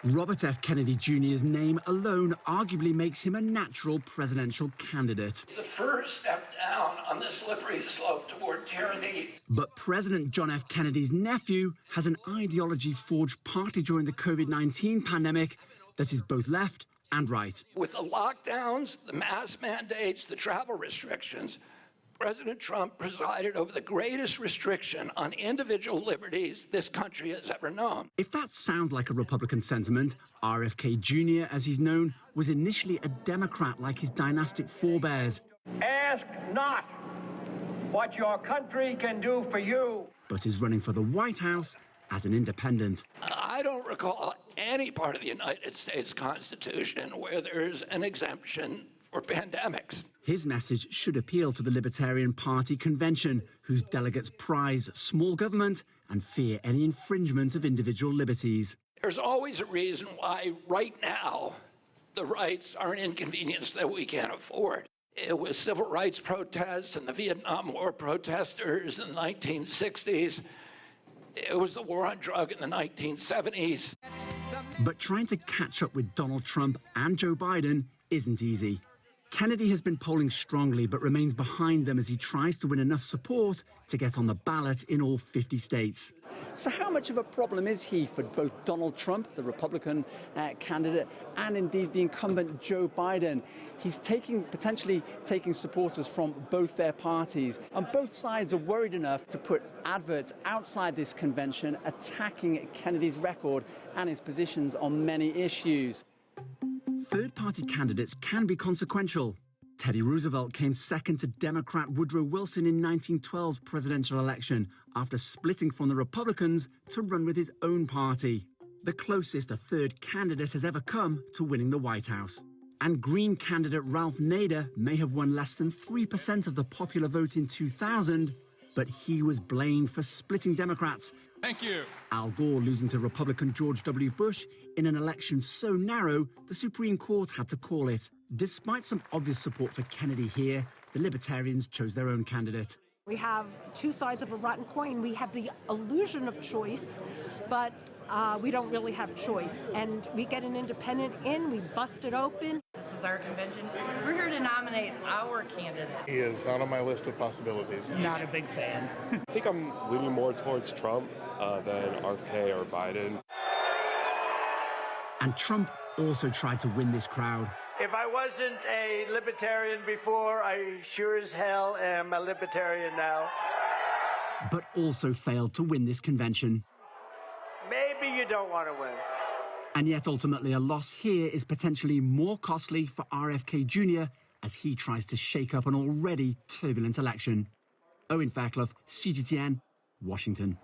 Robert F. Kennedy Jr.'s name alone arguably makes him a natural presidential candidate. The first step down on the slippery slope toward tyranny. But President John F. Kennedy's nephew has an ideology forged partly during the COVID-19 pandemic that is both left and right. With the lockdowns, the mask mandates, the travel restrictions, President Trump presided over the greatest restriction on individual liberties this country has ever known. If that sounds like a Republican sentiment, RFK Jr., as he's known, was initially a Democrat like his dynastic forebears. Ask not what your country can do for you, But is running for the White House as an independent. I don't recall any part of the United States Constitution where there's an exemption for pandemics. His message should appeal to the Libertarian Party convention, whose delegates prize small government and fear any infringement of individual liberties. There's always a reason why right now the rights are an inconvenience that we can't afford. It was civil rights protests and the Vietnam War protesters in the 1960s. It was the war on drugs in the 1970s. But trying to catch up with Donald Trump and Joe Biden isn't easy. Kennedy has been polling strongly but remains behind them as he tries to win enough support to get on the ballot in all 50 states. So how much of a problem is he for both Donald Trump, the Republican candidate, and indeed the incumbent Joe Biden? He's potentially taking supporters from both their parties, and both sides are worried enough to put adverts outside this convention attacking Kennedy's record and his positions on many issues. Third-party candidates can be consequential. Teddy Roosevelt came second to Democrat Woodrow Wilson in 1912's presidential election after splitting from the Republicans to run with his own party, the closest a third candidate has ever come to winning the White House. And Green candidate Ralph Nader may have won less than 3% of the popular vote in 2000, but he was blamed for splitting Democrats. Thank you. Al Gore losing to Republican George W. Bush in an election so narrow, the Supreme Court had to call it. Despite some obvious support for Kennedy here, the Libertarians chose their own candidate. We have two sides of a rotten coin. We have the illusion of choice, but we don't really have choice. And we get an independent in, we bust it open. This is our convention. We're here to nominate our candidate. He is not on my list of possibilities. Not a big fan. I think I'm leaning more towards Trump than RFK or Biden. And Trump also tried to win this crowd. If I wasn't a libertarian before, I sure as hell am a libertarian now. But also failed to win this convention. Maybe you don't want to win. And yet ultimately a loss here is potentially more costly for RFK Jr. as he tries to shake up an already turbulent election. Owen Fairclough, CGTN, Washington.